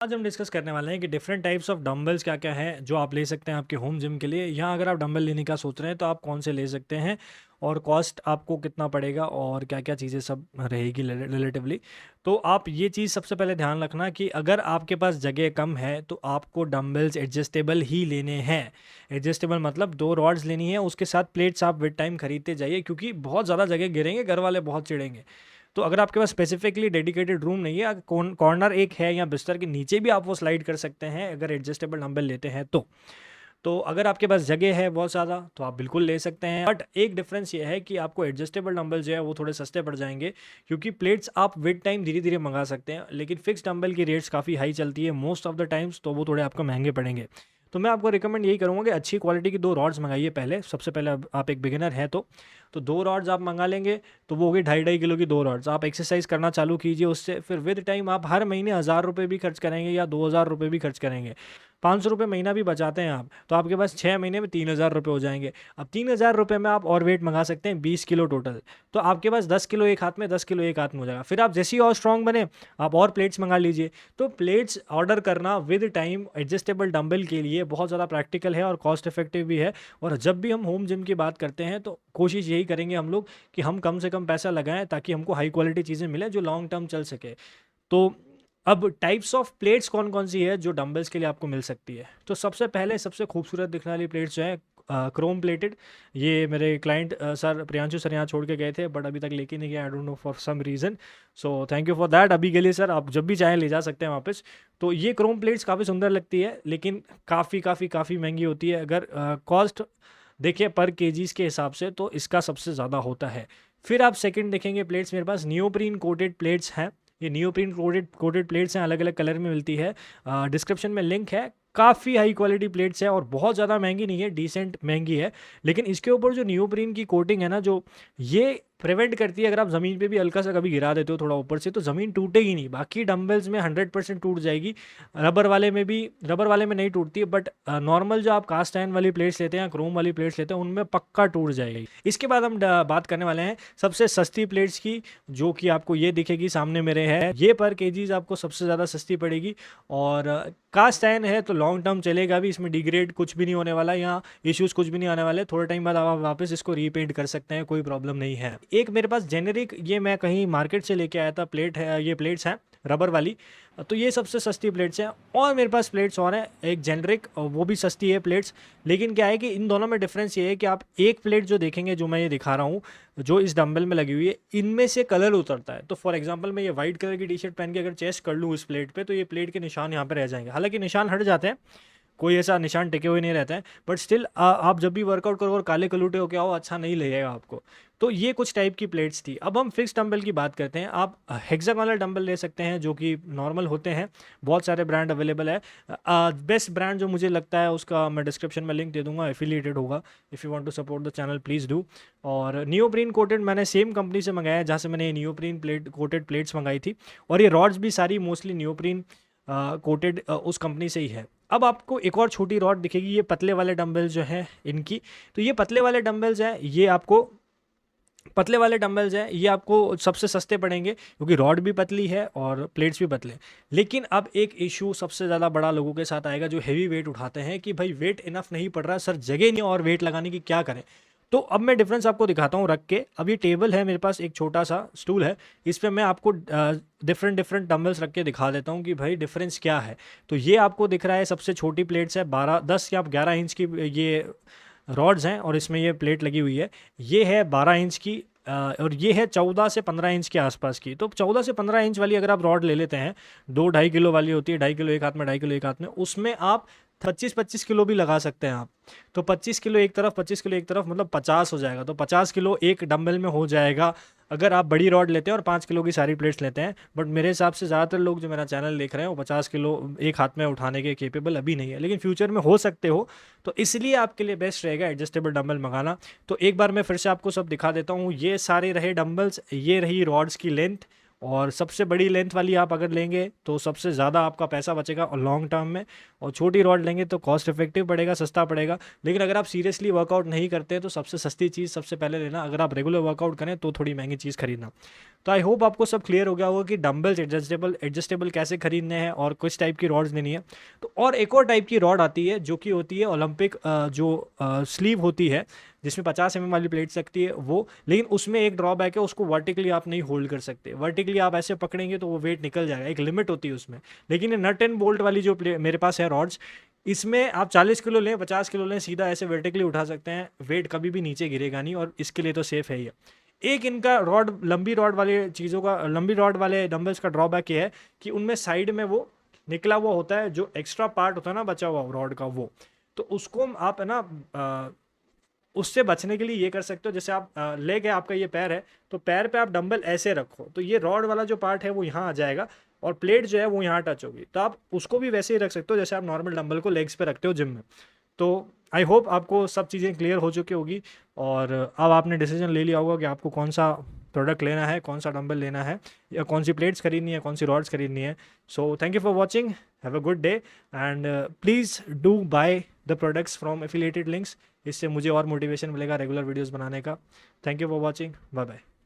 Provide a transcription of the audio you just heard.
आज हम डिस्कस करने वाले हैं कि डिफरेंट टाइप्स ऑफ डंबल्स क्या-क्या हैं जो आप ले सकते हैं आपके होम जिम के लिए। यहाँ अगर आप डंबल लेने का सोच रहे हैं तो आप कौन से ले सकते हैं और कॉस्ट आपको कितना पड़ेगा और क्या-क्या चीज़ें सब रहेगी रिलेटिवली। तो आप ये चीज़ सबसे पहले ध्यान रखना कि अगर आपके पास जगह कम है तो आपको डंबल्स एडजस्टेबल ही लेने हैं। एडजस्टेबल मतलब 2 रॉड्स लेनी है, उसके साथ प्लेट्स आप विद टाइम खरीदते जाइए क्योंकि बहुत ज़्यादा जगह घेरेंगे, घर वाले बहुत चिढ़ेंगे। तो अगर आपके पास स्पेसिफिकली डेडिकेटेड रूम नहीं है, कॉर्नर एक है या बिस्तर के नीचे भी आप वो स्लाइड कर सकते हैं अगर एडजस्टेबल डंबल लेते हैं तो अगर आपके पास जगह है बहुत ज़्यादा तो आप बिल्कुल ले सकते हैं। बट एक डिफरेंस ये है कि आपको एडजस्टेबल डंबल जो है वो थोड़े सस्ते पड़ जाएंगे क्योंकि प्लेट्स आप विद टाइम धीरे धीरे मंगा सकते हैं, लेकिन फिक्स डंबल की रेट्स काफ़ी हाई चलती है मोस्ट ऑफ द टाइम्स, तो वो थोड़े आपको महंगे पड़ेंगे। तो मैं आपको रिकमेंड यही करूँगा कि अच्छी क्वालिटी की 2 रॉड्स मंगाइए पहले। सबसे पहले आप एक बिगिनर हैं तो 2 रॉड्स आप मंगा लेंगे तो वो होगी 2.5 किलो की 2 रॉड्स। आप एक्सरसाइज करना चालू कीजिए उससे, फिर विद टाइम आप हर महीने 1000 रुपये भी खर्च करेंगे या 2000 रुपये भी खर्च करेंगे, 500 रुपये महीना भी बचाते हैं आप, तो आपके पास 6 महीने में 3000 रुपये हो जाएंगे। अब 3000 रुपये में आप और वेट मंगा सकते हैं 20 किलो टोटल, तो आपके पास 10 किलो एक हाथ में, 10 किलो एक हाथ में हो जाएगा। फिर आप जैसे ही और स्ट्रॉन्ग बने आप और प्लेट्स मंगा लीजिए। तो प्लेट्स ऑर्डर करना विद टाइम एडजस्टेबल डंबल के लिए बहुत ज़्यादा प्रैक्टिकल है और कॉस्ट इफेक्टिव भी है। और जब भी हम होम जिम की बात करते हैं तो कोशिश यही करेंगे हम लोग कि हम कम से कम पैसा लगाएं ताकि हमको हाई क्वालिटी चीज़ें मिलें जो लॉन्ग टर्म चल सके। तो अब टाइप्स ऑफ प्लेट्स कौन कौन सी है जो डंबल्स के लिए आपको मिल सकती है। तो सबसे पहले सबसे खूबसूरत दिखने वाली प्लेट्स जो है क्रोम प्लेटेड। ये मेरे क्लाइंट सर प्रियांशु सर यहाँ छोड़ के गए थे बट अभी तक लेके नहीं गए, I don't know for some reason. So thank you for that. अभी के लिए सर आप जब भी चाहें ले जा सकते हैं वापस। तो ये क्रोम प्लेट्स काफ़ी सुंदर लगती है लेकिन काफ़ी महंगी होती है। अगर कॉस्ट देखिए पर केजीज़ के हिसाब से तो इसका सबसे ज़्यादा होता है। फिर आप सेकंड देखेंगे प्लेट्स, मेरे पास नियोप्रीन कोटेड प्लेट्स हैं। ये नियोप्रीन कोटेड प्लेट्स हैं, अलग अलग कलर में मिलती है। डिस्क्रिप्शन में लिंक है। काफ़ी हाई क्वालिटी प्लेट्स है और बहुत ज़्यादा महंगी नहीं है, डिसेंट महंगी है। लेकिन इसके ऊपर जो नियोप्रीन की कोटिंग है ना, जो ये प्रिवेंट करती है अगर आप ज़मीन पे भी हल्का सा कभी गिरा देते हो थोड़ा ऊपर से तो ज़मीन टूटेगी नहीं। बाकी डंबल्स में 100% टूट जाएगी, रबर वाले में नहीं टूटती है, बट नॉर्मल जो आप कास्ट आयरन वाली प्लेट्स लेते हैं, क्रोम वाली प्लेट्स लेते हैं, उनमें पक्का टूट जाएगी। इसके बाद हम बात करने वाले हैं सबसे सस्ती प्लेट्स की, जो कि आपको ये दिखेगी सामने मेरे है। ये पर केजीज आपको सबसे ज़्यादा सस्ती पड़ेगी और कास्ट आयरन है तो लॉन्ग टर्म चलेगा भी, इसमें डिग्रेड कुछ भी नहीं होने वाला, यहाँ इश्यूज कुछ भी नहीं आने वाले। थोड़े टाइम बाद आप वापस इसको रीपेंट कर सकते हैं, कोई प्रॉब्लम नहीं है। एक मेरे पास जेनेरिक, ये मैं कहीं मार्केट से लेके आया था प्लेट है, ये प्लेट्स हैं रबर वाली, तो ये सबसे सस्ती प्लेट्स हैं। और मेरे पास प्लेट्स और हैं एक जेनरिक, वो भी सस्ती है प्लेट्स। लेकिन क्या है कि इन दोनों में डिफरेंस ये है कि आप एक प्लेट जो देखेंगे, जो मैं ये दिखा रहा हूँ, जो इस डंबल में लगी हुई है, इनमें से कलर उतरता है। तो फॉर एग्जांपल मैं ये वाइट कलर की टी शर्ट पहन के अगर चेस्ट कर लूँ इस प्लेट पे तो ये प्लेट के निशान यहाँ पे रह जाएंगे। हालांकि निशान हट जाते हैं, कोई ऐसा निशान टिके हुए नहीं रहता है, बट स्टिल आप जब भी वर्कआउट करो और काले कलूटे होके आओ, अच्छा नहीं लगेगा आपको। तो ये कुछ टाइप की प्लेट्स थी। अब हम फिक्स डंबल की बात करते हैं। आप हेक्सागोनल डंबल ले सकते हैं जो कि नॉर्मल होते हैं, बहुत सारे ब्रांड अवेलेबल है। बेस्ट ब्रांड जो मुझे लगता है उसका मैं डिस्क्रिप्शन में लिंक दे दूंगा, एफिलिएटेड होगा। If you want to support the channel please do. और नियोप्रीन कोटेड मैंने सेम कंपनी से मंगाया है जहाँ से मैंने नियोप्रीन कोटेड प्लेट्स मंगाई थी, और ये रॉड्स भी सारी मोस्टली नियोप्रीन कोटेड उस कंपनी से ही है। अब आपको एक और छोटी रॉड दिखेगी, ये पतले वाले डंबल्स जो हैं इनकी। तो ये पतले वाले डंबल्स हैं, ये आपको सबसे सस्ते पड़ेंगे क्योंकि रॉड भी पतली है और प्लेट्स भी पतले। लेकिन अब एक इशू सबसे ज़्यादा बड़ा लोगों के साथ आएगा जो हेवी वेट उठाते हैं कि भाई वेट इनफ नहीं पड़ रहा सर, जगह नहीं और वेट लगाने की, क्या करें। तो अब मैं डिफरेंस आपको दिखाता हूँ रख के। अब ये टेबल है मेरे पास, एक छोटा सा स्टूल है, इस पर मैं आपको डिफरेंट डंबल्स रख के दिखा देता हूँ कि भाई डिफरेंस क्या है। तो ये आपको दिख रहा है सबसे छोटी प्लेट्स है, 10 या 11 इंच की ये रॉड्स हैं और इसमें ये प्लेट लगी हुई है। ये है 12 इंच की और ये है 14 से 15 इंच के आसपास की। तो 14 से 15 इंच वाली अगर आप रॉड ले लेते हैं, 2-2.5 किलो वाली होती है, 2.5 किलो एक हाथ में, 2.5 किलो एक हाथ में, उसमें आप 25-25 किलो भी लगा सकते हैं आप। तो 25 किलो एक तरफ, 25 किलो एक तरफ, मतलब 50 हो जाएगा। तो 50 किलो एक डंबल में हो जाएगा अगर आप बड़ी रॉड लेते हैं और 5 किलो की सारी प्लेट्स लेते हैं। बट मेरे हिसाब से ज़्यादातर लोग जो मेरा चैनल देख रहे हैं वो 50 किलो एक हाथ में उठाने के केपेबल अभी नहीं है, लेकिन फ्यूचर में हो सकते हो। तो इसलिए आपके लिए बेस्ट रहेगा एडजस्टेबल डंबल मंगाना। तो एक बार मैं फिर से आपको सब दिखा देता हूँ। ये सारे रहे डंबल्स, ये रही रॉड्स की लेंथ, और सबसे बड़ी लेंथ वाली आप अगर लेंगे तो सबसे ज़्यादा आपका पैसा बचेगा और लॉन्ग टर्म में, और छोटी रॉड लेंगे तो कॉस्ट इफेक्टिव पड़ेगा, सस्ता पड़ेगा। लेकिन अगर आप सीरियसली वर्कआउट नहीं करते हैं तो सबसे सस्ती चीज़ सबसे पहले लेना, अगर आप रेगुलर वर्कआउट करें तो थोड़ी महंगी चीज़ खरीदना। तो आई होप आपको सब क्लियर हो गया होगा कि डंबल्स एडजस्टेबल कैसे खरीदने हैं और किस टाइप की रॉड्स लेनी है। तो और एक और टाइप की रॉड आती है जो कि होती है ओलंपिक, जो स्लीव होती है जिसमें 50 mm वाली प्लेट्स लगती है वो। लेकिन उसमें एक ड्रॉबैक है, उसको वर्टिकली आप नहीं होल्ड कर सकते। वर्टिकली आप ऐसे पकड़ेंगे तो वो वेट निकल जाएगा, एक लिमिट होती है उसमें। लेकिन ये नट एंड बोल्ट वाली जो मेरे पास है रॉड्स, इसमें आप 40 किलो लें 50 किलो लें, सीधा ऐसे वर्टिकली उठा सकते हैं, वेट कभी भी नीचे गिरेगा नहीं, और इसके लिए तो सेफ है ही है। एक इनका रॉड, लंबी रॉड वाले चीज़ों का, लंबी रॉड वाले डंबल्स का ड्रॉबैक ये है कि उनमें साइड में वो निकला हुआ होता है, जो एक्स्ट्रा पार्ट होता है ना बचा हुआ रॉड का, वो तो उसको आप है ना उससे बचने के लिए ये कर सकते हो, जैसे आप लेग है आपका, ये पैर है, तो पैर पे आप डंबल ऐसे रखो तो ये रॉड वाला जो पार्ट है वो यहाँ आ जाएगा और प्लेट जो है वो यहाँ टच होगी। तो आप उसको भी वैसे ही रख सकते हो जैसे आप नॉर्मल डंबल को लेग्स पे रखते हो जिम में। तो आई होप आपको सब चीज़ें क्लियर हो चुकी होगी और अब आपने डिसीजन ले लिया होगा कि आपको कौन सा प्रोडक्ट लेना है, कौन सा डंबल लेना है, या कौन सी प्लेट्स खरीदनी है, कौन सी रॉड्स खरीदनी है। So thank you for watching, have a good day, and please do buy the products from affiliated links. इससे मुझे और मोटिवेशन मिलेगा रेगुलर वीडियोज़ बनाने का। Thank you for watching, bye bye.